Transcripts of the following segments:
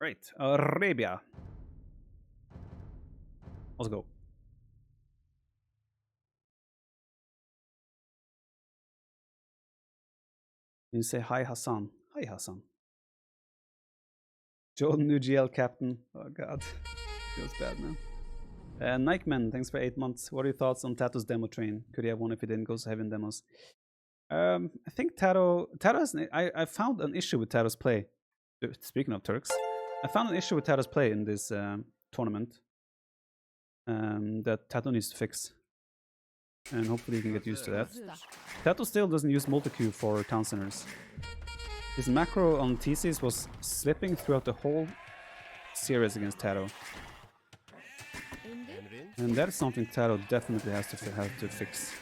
Right, Arabia. Let's go. You say hi, Hassan. Hi, Hassan. Joe, new GL captain. Oh god, feels bad, man. Nikeman, thanks for 8 months. What are your thoughts on TaToh's demo train? Could he have one if he didn't go so heavy in demos? I think TaToh has. I found an issue with TaToh's play. Speaking of Turks, I found an issue with TaToh's play in this tournament that TaToh needs to fix. And hopefully you can get used to that. TaToh still doesn't use multi-queue for town centers. His macro on TCs was slipping throughout the whole series against TaToh. And that is something TaToh definitely has to fix.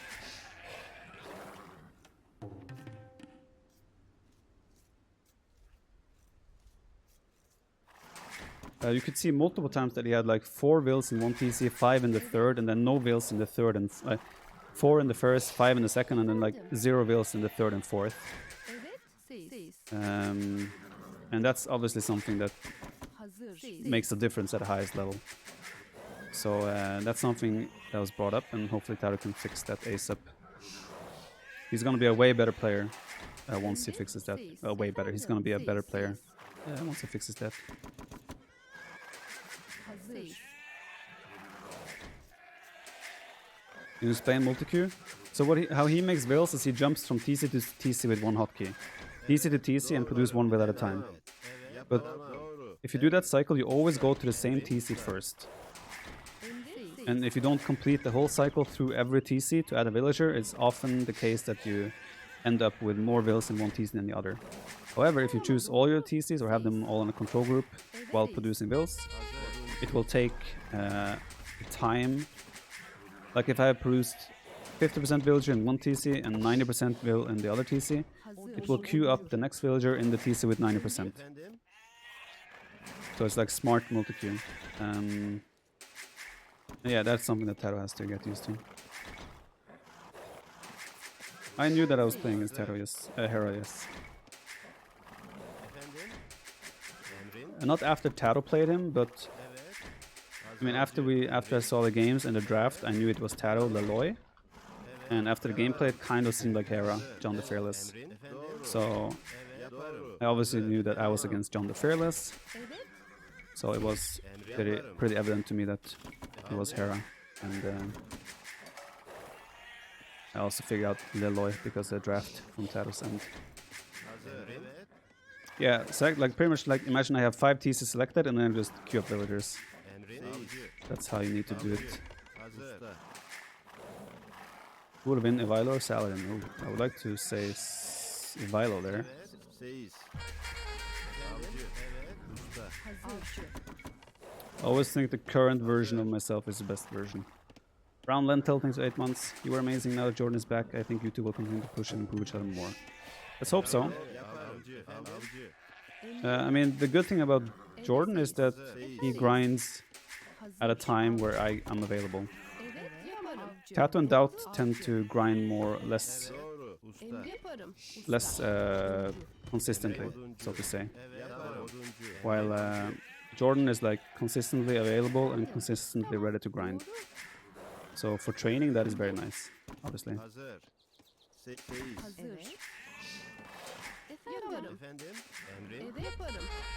You could see multiple times that he had like 4 vills in one TC, 5 in the third, and then no vills in the third, and 4 in the first, 5 in the second, and then like 0 vills in the third and fourth. And that's obviously something that makes a difference at the highest level. So that's something that was brought up, and hopefully TaToh can fix that ASAP. He's going to be a way better player once he fixes that. Way better. He's going to be a better player once he fixes that. You explain multi-queue? So how he makes vills is he jumps from TC to TC with one hotkey. TC to TC and produce one vill at a time. But if you do that cycle, you always go to the same TC first. And if you don't complete the whole cycle through every TC to add a villager, it's often the case that you end up with more vills in one TC than the other. However, if you choose all your TCs or have them all in a control group while producing vills, it will take time. Like if I have produced 50% villager in one TC and 90% vill in the other TC, it will queue up the next villager in the TC with 90%. So it's like smart multi-queue. Yeah, that's something that TaToh has to get used to. I knew that I was playing as TaToh, yes. Hera, yes. Not after TaToh played him, but I mean after I saw the games and the draft, I knew it was TaToh, Leloy. And after the gameplay, it kind of seemed like Hera, John the Fearless. So I obviously knew that I was against John the Fearless. So it was pretty evident to me that it was Hera. And I also figured out Leloy because of the draft from TaToh's end. Yeah, select, like pretty much like imagine I have 5 TCs selected and then just queue up villagers. That's how you need to do it. Who would win, Ivilo or Saladin? Ooh, I would like to say Ivilo there. I always think the current version of myself is the best version. Brown Lentil, thanks for 8 months. You were amazing. Now that Jordan is back, I think you two will continue to push and improve each other more. Let's hope so. I mean, the good thing about Jordan is that he grinds at a time where I'm available. TaToh and Doubt tend to grind less consistently, so to say. While Jordan is like consistently available and consistently ready to grind. So for training, that is very nice, obviously.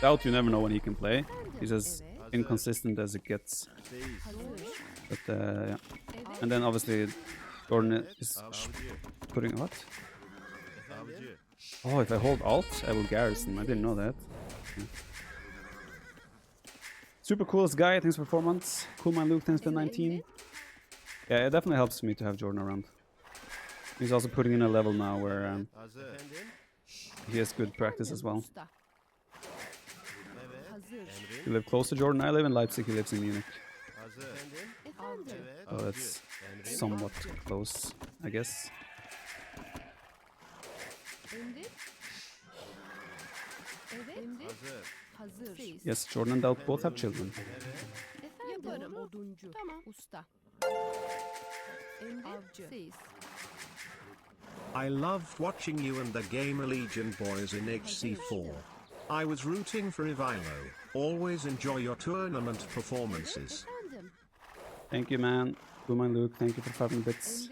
Doubt, you never know when he can play. He's as inconsistent as it gets. But yeah. And then obviously Jordan is putting what? Oh, if I hold Alt, I will garrison. I didn't know that. Super coolest guy, thanks for 4 months. Cool man Luke, thanks for 19. Yeah, it definitely helps me to have Jordan around. He's also putting in a level now where he has good practice as well. You live close to Jordan, I live in Leipzig, he lives in Munich. Oh, that's somewhat close, I guess. Yes, Jordan and Doubt both have children. I loved watching you and the Gamer Legion boys in HC4. I was rooting for Ivilo. Always enjoy your tournament performances. Efendim. Thank you, man. Boomer Luke, thank you for 500 bits.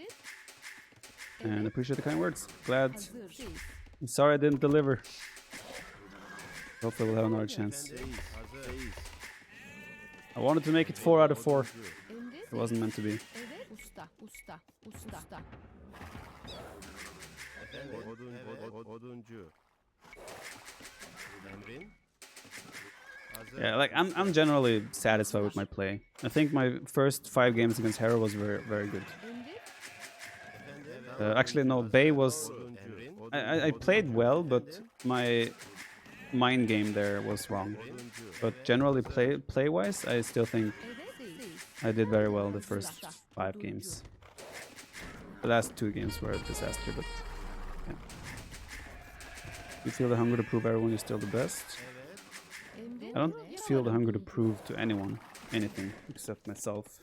Emret. And appreciate the kind words. Glad. Hazır. Siz. I'm sorry I didn't deliver. Hopefully we'll have another chance. I wanted to make it 4 out of 4. Emret. It wasn't meant to be. Evet. Usta. Usta. Usta. Oduncu. Emrin. Yeah, like I'm generally satisfied with my play. I think my first 5 games against Hero was very good. Emret. Actually, no, Bay was. I played well, but my mind game there was wrong. But generally, play wise, I still think Evet. Siz. I did very well the first 5 games. The last 2 games were a disaster, but yeah. You feel the hunger to prove everyone you're still the best. Emret. I don't feel the hunger to prove to anyone anything except myself.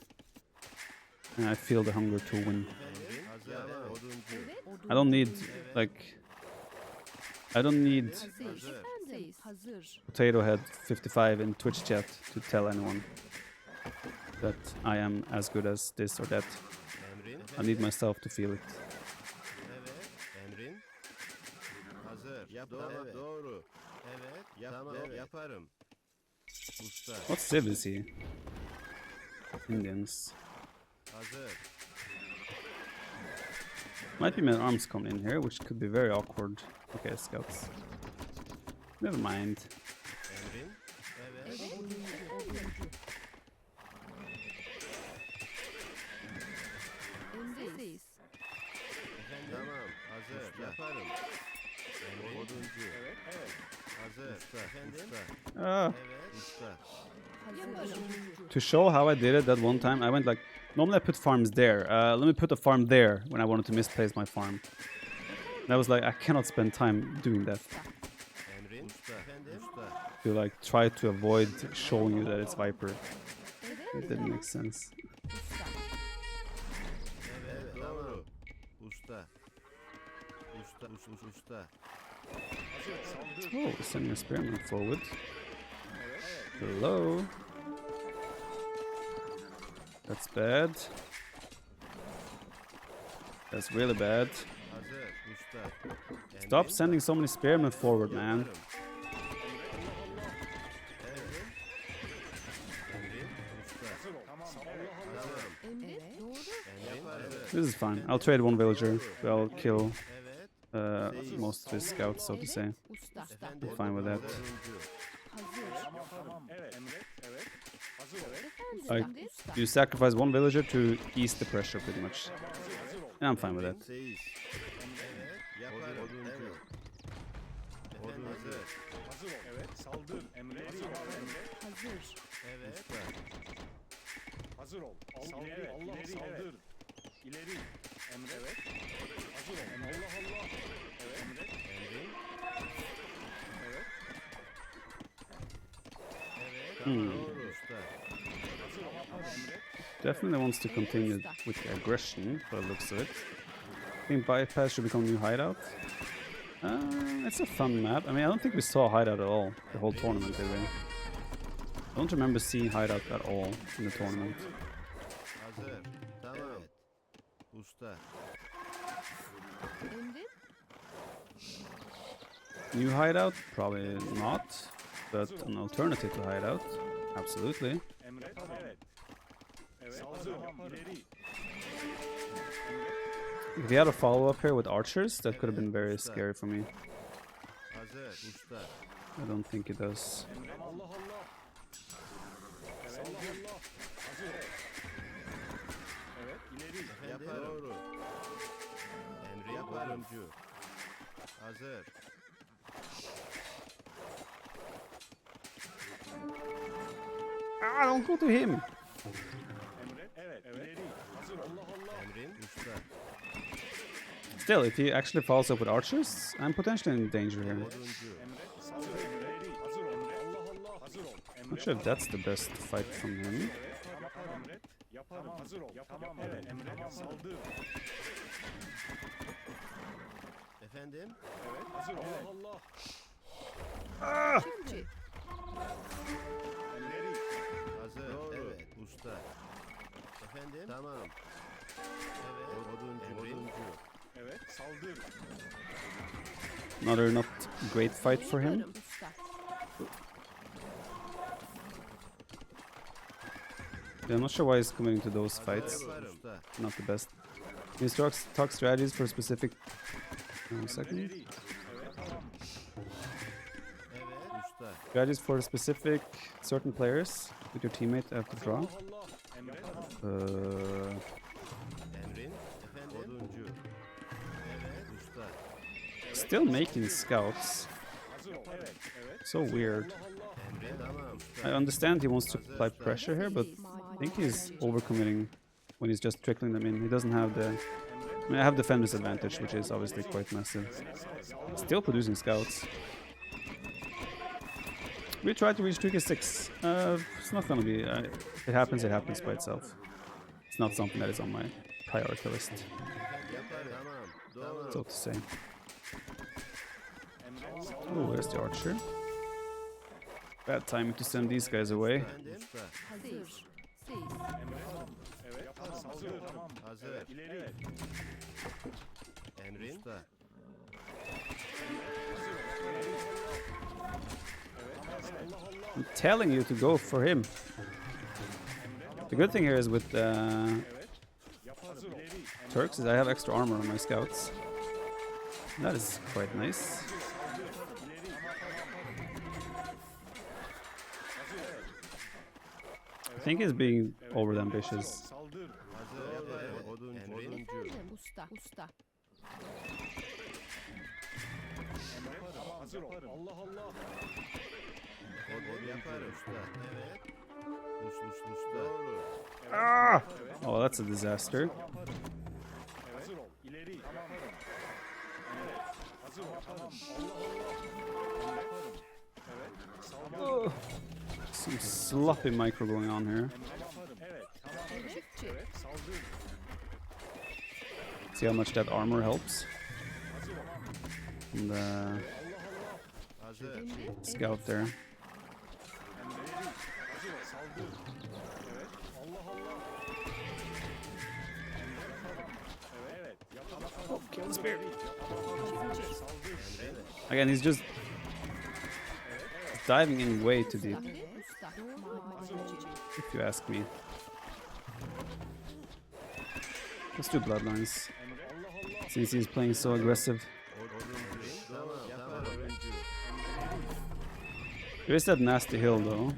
And I feel the hunger to win. I don't need, like... I don't need Siz. Efendim. Hazır. TaToh had 55 in Twitch chat to tell anyone that I am as good as this or that. I need myself to feel it. Emrin. Hazır. Doğru. Evet. Yaparım. Usta. What civ is he? Indians. Hazır. Might be my arms coming in here, which could be very awkward. Okay, scouts. Never mind. Emrin. Evet. Evet. Emret. Siz. Tamam. Hazır. Yaparım. Emrin. Oduncu. Evet. Hazır. Usta. Usta. Ah. Evet. Usta. Yaparım. To show how I did it that one time, I went like, normally I put farms there. Let me put a farm there when I wanted to misplace my farm. And I was like, I cannot spend time doing that. Emrin. Usta. Usta. To like try to avoid showing you that it's Viper. Evet. It didn't make sense. Usta. Evet. Doğru. Usta. Usta. Oh, sending a spearman forward. Hello. That's bad. That's really bad. Hazır. Usta. Stop sending so many spearmen forward, man. Emret. Doğru. This is fine. I'll trade one villager. I'll kill most of his scouts, so to say. Usta. I'm fine with that. Hazır. Like, Efendim. Usta. you sacrifice one villager to ease the pressure, pretty much. And I'm fine with that. Seyiz. Evet. Yaparım. Oduncu. Odun hazır. Hazır ol. Evet. Saldır. Emre. Hazır ol. Emre. Hazır. Evet. Usta. Hazır ol. Saldır. Allah saldır. İleri. Emre. Evet. Hazır ol. Allah Allah. Evet. Emre. Emrin. Evet. Evet. Hmm. Doğru. Usta. Hazır ol. Emre. Definitely wants to continue with the aggression, by the looks of it. I think bypass should become a new hideout. It's a fun map. I mean, I don't think we saw hideout at all the whole tournament, did we? I don't remember seeing hideout at all in the tournament. Hazır. Tamam. Usta. Emret. New hideout? Probably not, but an alternative to hideout? Absolutely. Emre. Evet. Evet. Saldır. İleri. If he had a follow-up here with archers, that could have been very scary for me. Hazır. Usta. I don't think he does. Emre. Allah Allah. Evet. Allah Allah. Hazır ol. Evet. İleri. Yaparım. Doğru. Emrin. Yaparım. Oduncu. Hazır. Ah, don't go to him! Emre. Evet. İleri. Hazır ol. Allah Allah. Emrin. Usta. Still, if he actually follows up with archers, I'm potentially in danger here. Oduncu. Emre. Saldır. İleri. Hazır ol. Allah Allah. Hazır ol. Emre. Not sure if that's the best fight from him. Evet, tamam Emre. Yaparım. Hazır ol. Tamam evet. Emre. Saldır. Efendim? Evet. Hazır ol. Allah Allah. Çiftçi. İleri. Hazır. Evet. Usta. Efendim? Tamam. Evet. Oduncu. Evet. Saldır. Another not great fight for him. Yaparım usta. Yeah, I'm not sure why he's committing to those fights. Yaparım. Usta. Not the best. These talk strategies for specific. One second. İleri. Evet. Tamam. Evet. Usta. Strategies for specific certain players with your teammate after draw. Allah. Emre. Tamam. Emrin. Efendim? Oduncu. Evet. Usta. Still making scouts. Hazır ol. Evet. Evet. So weird. Emrin. Tamam. Usta. I understand he wants to apply pressure here, but I think he's overcommitting when he's just trickling them in. He doesn't have the. I mean, I have defender's advantage, which is obviously quite massive. Still producing scouts. We tried to reach 2k6. It's not gonna be. It happens by itself. It's not something that is on my priority list, Yaparım. Tamam. Doğru. so to say. Emre. Saldır. Oh, where's the archer? Bad timing to send these guys away. Efendim? Usta. Hazır. Siz. Emre. Tamam. Evet. Saldır. Tamam. Hazır. Evet. İleri. Evet. Emrin. Usta. I'm telling you to go for him. The good thing here is with Hazır ol. İleri. Turks is I have extra armor on my scouts. That is quite nice. I think he's being over ambitious. Saldır. Hazır. Yaparım. Oduncu. Efendim usta. Usta. Emre. Tamam. Hazır ol. Allah Allah. Odun yaparım. Usta. Evet. Usta. Doğru. Ah! Oh, that's a disaster. Hazır ol. İleri. Tamam. Evet. Hazır ol. Tamam. Allah Allah. Yaparım. Evet. Saldır. Some sloppy micro going on here. Emre. Yaparım. Evet. Tamam. Çiftçi. Evet. Saldır. See how much that armor helps. Hazır ol. And Hazır. Emre. scout there. Emre. Hazır ol. Saldır. Evet. Allah Allah. Emre. Tamam. Evet. Yapalım. Kill the spear. Çiftçi. Saldır. Again, he's just diving in way too deep, Usta. Madencici. if you ask me. Let's do bloodlines, Emre. Allah Allah. since he's playing so aggressive. Oduncu. Tamam. Yaparım. Oduncu. There is that nasty hill though,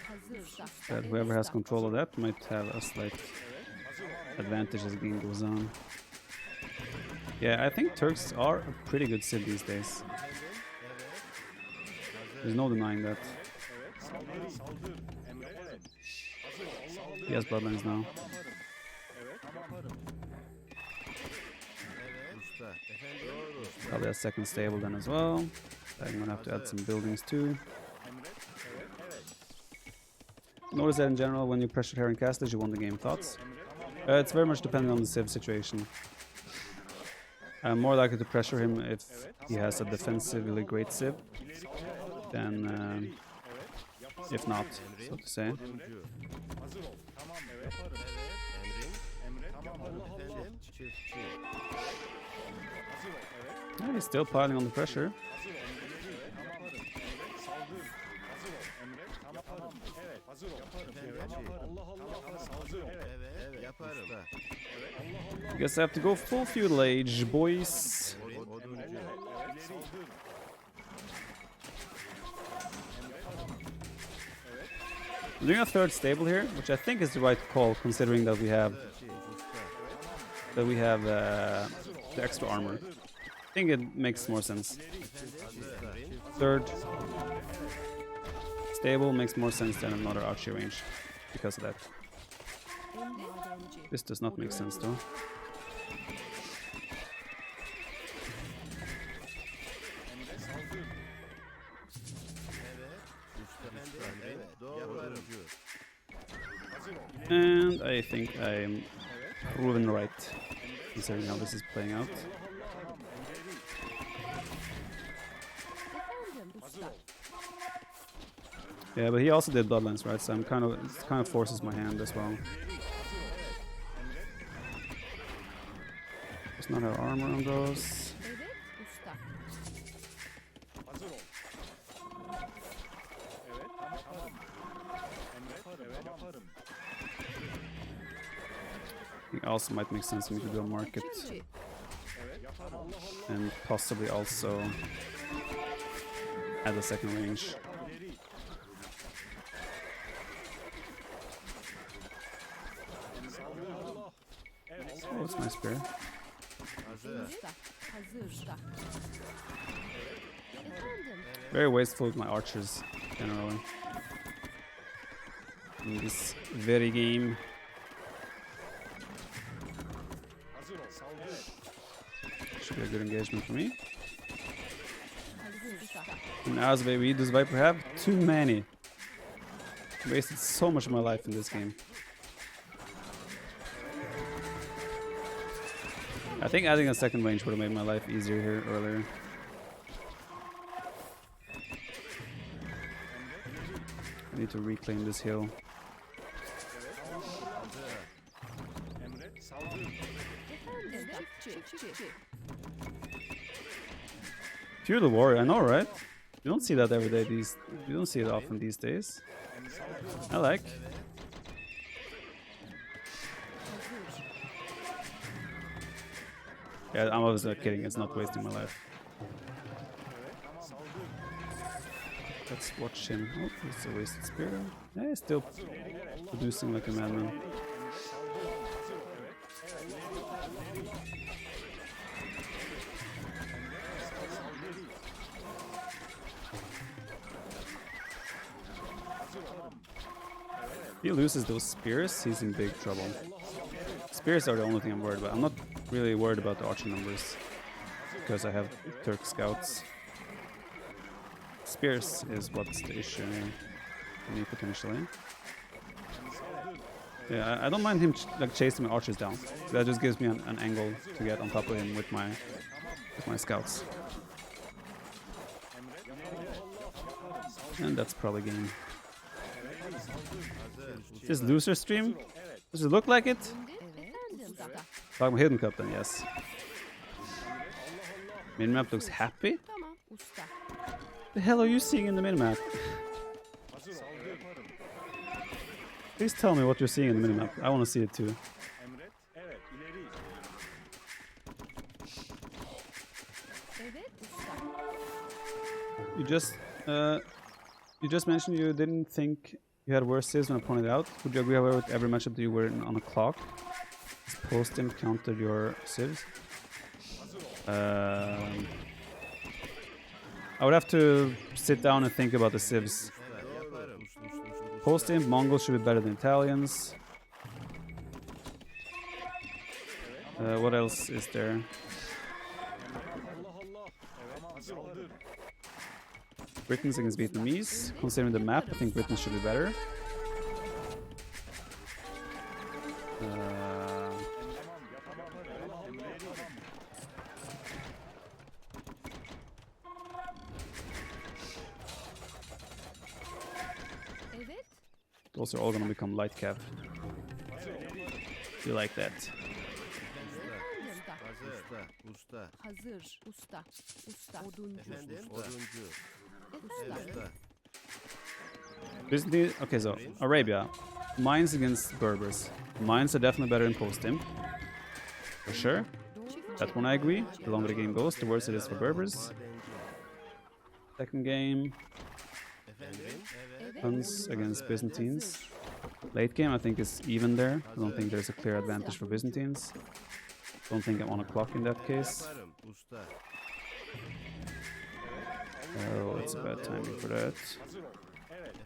Hazır. Usta. that whoever has control of that might have a slight advantage as the game goes on. Yeah, I think Turks are a pretty good civ these days. There's no denying that. Evet. Saldır. Saldır. Emre. Evet. Hazır ol. Allah Allah. He has bloodlines now. Evet. Yaparım. Evet. Usta. Efendim? Doğru. Probably a second stable then as well. I'm gonna have to add some buildings too. Emre. Evet. Evet. Notice that in general, when you pressure Heron casters, you won the game. Thoughts? Emre. Tamam. It's very much dependent on the civ situation. I'm more likely to pressure him if he has a defensively great civ than Evet. if not, so to say. Oduncu. Hazır ol. Tamam. Evet. Yaparım. Evet. Emrin. Emre. Tamam. Allah Allah. Efendim? Çiftçi. Hazır ol. Evet. Yeah, he's still piling on the pressure. Hazır ol. İleri. Tamam. Yaparım. Emre. Saldır. Hazır ol. Emre. Tamam. Evet. Hazır ol. Yaparım. Evet. Yaparım. Allah Allah. Hazır ol. Evet. Evet. Yaparım. Usta. Allah Allah. Guess I have to go full feudal age, boys. Oduncu. Evet. Saldır. I'm doing a third stable here, which I think is the right call, considering that we have the extra armor. I think it makes more sense. Third stable makes more sense than another archery range because of that. Madenci. This does not make sense though. Emre. Saldır. Evet. Usta. Efendim? Evet. Doğru. Oduncu. Hazır ol. İleri. And I think I'm proven right, considering how this is playing out. Allah Allah. Tamam. Emre. Yeah, but he also did Bloodlines, right? So it kind of forces my hand as well. Does not have armor on those. Evet usta. Hazır ol. Evet, tamam. Emret, evet, yaparım. I think also might make sense for me to do a market Türkçe. Evet, yaparım. Allah Allah. and possibly also add a second range. İleri. Saldır Allah. Evet, Oh, it's nice spear. Hazır. Usta. Hazır usta. Efendim. Very wasteful with my archers, generally. In this very game. hazır ol. Saldır. Should be a good engagement for me. Hazır usta. And as baby, does Viper have? Too many. Wasted so much of my life in this game. I think adding a second range would have made my life easier here earlier. I need to reclaim this hill. Emret, saldır. Efendim. Çiftçi. Feudal warrior, I know, right? You don't see that every day. You don't see it often these days. I like. Yeah, I'm obviously not kidding. It's not wasting my life. Let's watch him. Oh, it's a wasted spear. Yeah, he's still producing like a madman. If he loses those spears, he's in big trouble. Spears are the only thing I'm worried about. I'm not really worried about the archer numbers because I have Turk scouts. Spears is what's the issue for me potentially. Yeah, I don't mind him like chasing my archers down. That just gives me an angle to get on top of him with my scouts. And that's probably game. This loser stream? Does it look like it? Efendim usta. Like my hidden cup then, yes. Minmap looks happy? Tamam usta. The hell are you seeing in the minimap? Hazır ol. Yaparım. Please tell me what you're seeing in the minimap. I want to see it too. Emret, evet, ileri. Evet usta. You just mentioned you didn't think you had worse saves when I pointed out. Would you agree, however, with every matchup that you were in on a clock? Post-him countered your civs? I would have to sit down and think about the civs. Post-him, Mongols should be better than Italians. What else is there? Allah Allah. Evet, hazır ol. Britons against Vietnamese. Considering the map, I think Britons should be better. Evet. Those are all gonna become light cav. You like that? Efendim usta. Hazır. Usta. Hazır usta. Usta. Oduncu. Efendim? Oduncu. Efendim. Usta. Byzantine. Okay, so Arabia. Mines against Berbers. Mines are definitely better in post-him. For sure. That one I agree. The longer the game goes, the worse it is for Berbers. Second game. Efendim? Evet. Huns against Byzantines. Late game, I think, is even there. I don't think there's a clear advantage for Byzantines. Don't think I'm on a clock in that case. Yaparım. Usta. Oh, it's a bad timing for that.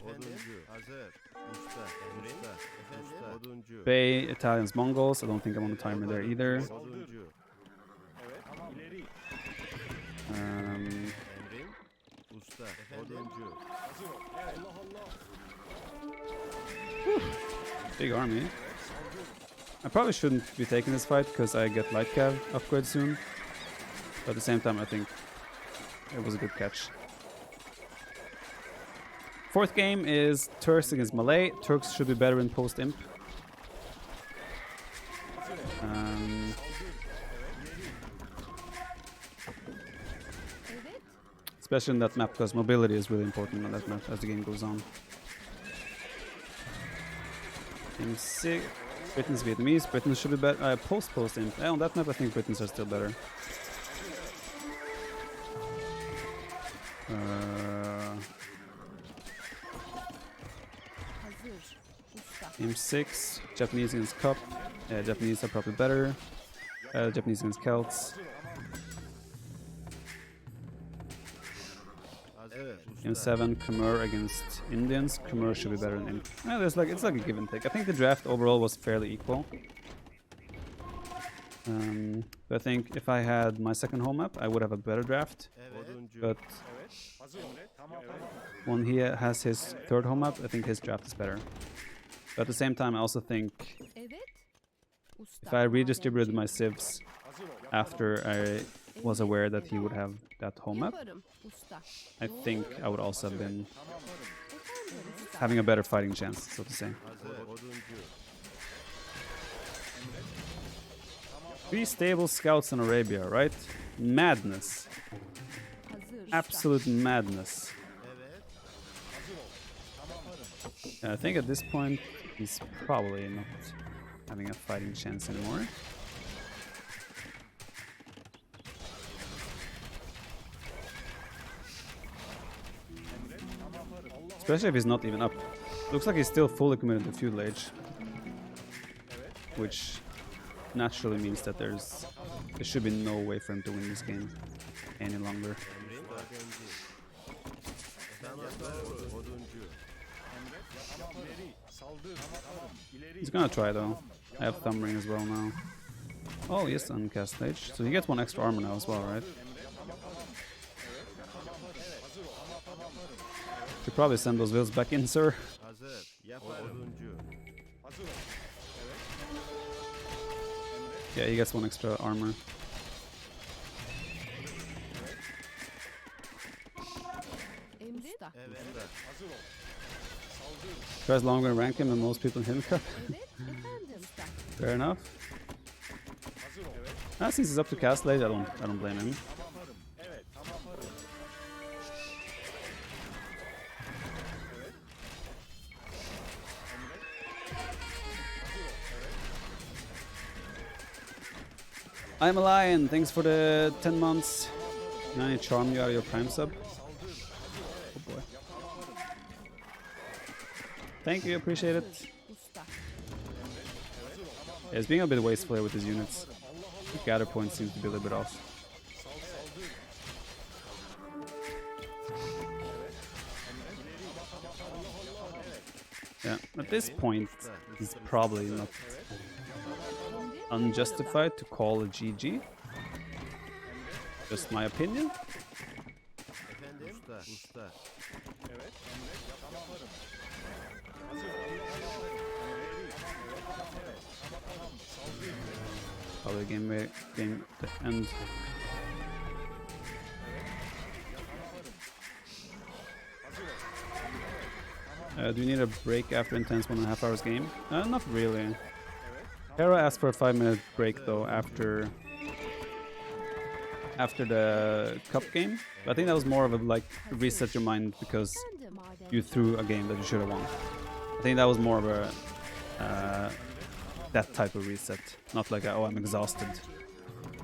Oduncu. Hazır. Usta. Usta. Efendim? Oduncu. Bay, Italians, Mongols. I don't think I'm on a timer there either. Oduncu. Evet, tamam. İleri. Emrin. Usta. Oduncu. Hazır ol. Evet. Allah Allah. Big army. I probably shouldn't be taking this fight because I get light cav upgrade soon. But at the same time, I think it was a good catch. Fourth game is Turks against Malay. Turks should be better in post-imp. Evet. Especially in that map, because mobility is really important on that map as the game goes on. Game 6. Britain's Vietnamese. Britain should be better. Post-imp. On that map, I think Britons are still better. Hazır. Usta. Game 6. Japanese against Cup. Japanese are probably better. Japanese against Celts. Game 7, Khmer against Indians. Khmer should be better than Imp. It's like a give and take. I think the draft overall was fairly equal. But I think if I had my second home map, I would have a better draft. But when he has his third home map, I think his draft is better. But at the same time, I also think Evet. Usta. if I redistributed my civs after I was aware that he would have that home map, Yaparım. Usta. I think I would also have been Efendim usta. having a better fighting chance, so to say. Three stable scouts in Arabia, right? Madness. Hazır. Absolute madness. I think at this point, he's probably not having a fighting chance anymore. Especially if he's not even up. Looks like he's still fully committed to Feudal Age. Which naturally means that there should be no way for him to win this game any longer. He's gonna try though. I have Thumb Ring as well now. Oh yes, uncast stage. So he gets one extra armor now as well, right? Should probably send those wheels back in, sir. Yeah, he gets one extra armor. Emret. Tries longer rank him than most people in Hidden Cup. Evet. Efendim usta. Fair enough. Since he's up to cast late, I don't blame him. I'm a lion. Thanks for the 10 months. Can I charm you out of your prime sub? Oh boy. Thank you, appreciate it. Usta. Yeah, it's being a bit wasteful here with his units. The gather point seems to be a little bit off. Yeah, at this point, he's probably not unjustified to call a GG. Just my opinion. Probably game to end. Do you need a break after intense 1.5 hours game? Not really. Hera asked for a 5-minute break though after the cup game. But I think that was more of a like reset your mind because Efendim maden. you threw a game that you should have won. I think that was more of a that type of reset, not like a, oh I'm exhausted.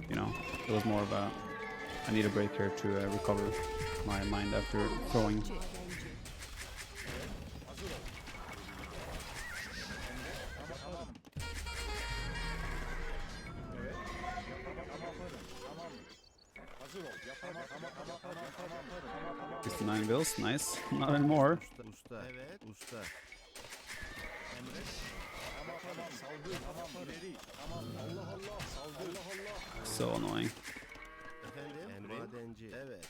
You know, it was more of a I need a break here to recover my mind after throwing. $59 bills, nice. Not anymore. Usta. Evet. Usta. So annoying. Efendim? Madenci. Evet.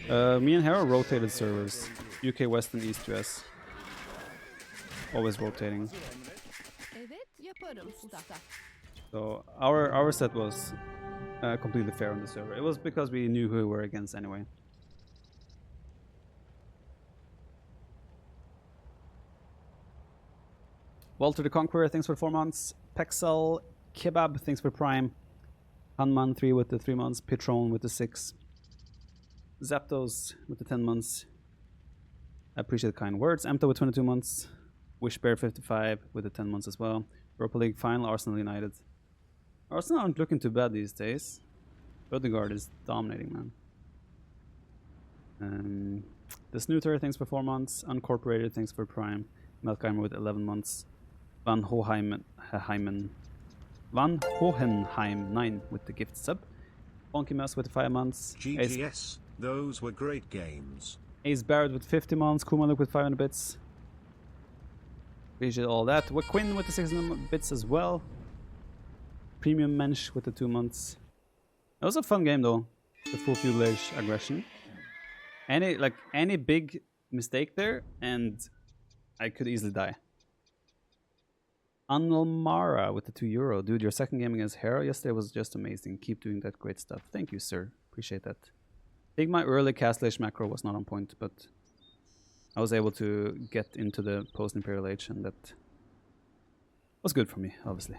Madenci. Me and Hera rotated servers. UK West and East US. Always rotating. Evet yaparım usta. So our set was completely fair on the server. It was because we knew who we were against anyway. Walter the Conqueror, thanks for 4 months. Pexel Kebab, thanks for Prime. Hanman 3 with the 3 months. Pitron with the 6. Zapdos with the 10 months. I appreciate the kind words. Emta with 22 months. Wishbear 55 with the 10 months as well. Europa League final, Arsenal United. Arsenal aren't looking too bad these days. Odegaard is dominating, man. The Snooter, thanks for 4 months. Uncorporated, thanks for Prime. Melkheimer with 11 months. Van Hohenheim 9 with the gift sub. Funky Mess with 5 months. GGS, those were great games. Ace Barrett with 50 months. Kumaluk with 500 bits. Appreciate all that. Quinn with the 600 bits as well. Premium Mensch with the 2 months. That was a fun game though. The full feudal age aggression. Any big mistake there and I could easily die. Anelmara with the €2. Dude, your second game against Hera yesterday was just amazing. Keep doing that great stuff. Thank you, sir. Appreciate that. I think my early Castlage macro was not on point, but I was able to get into the post-Imperial Age, and that was good for me, obviously.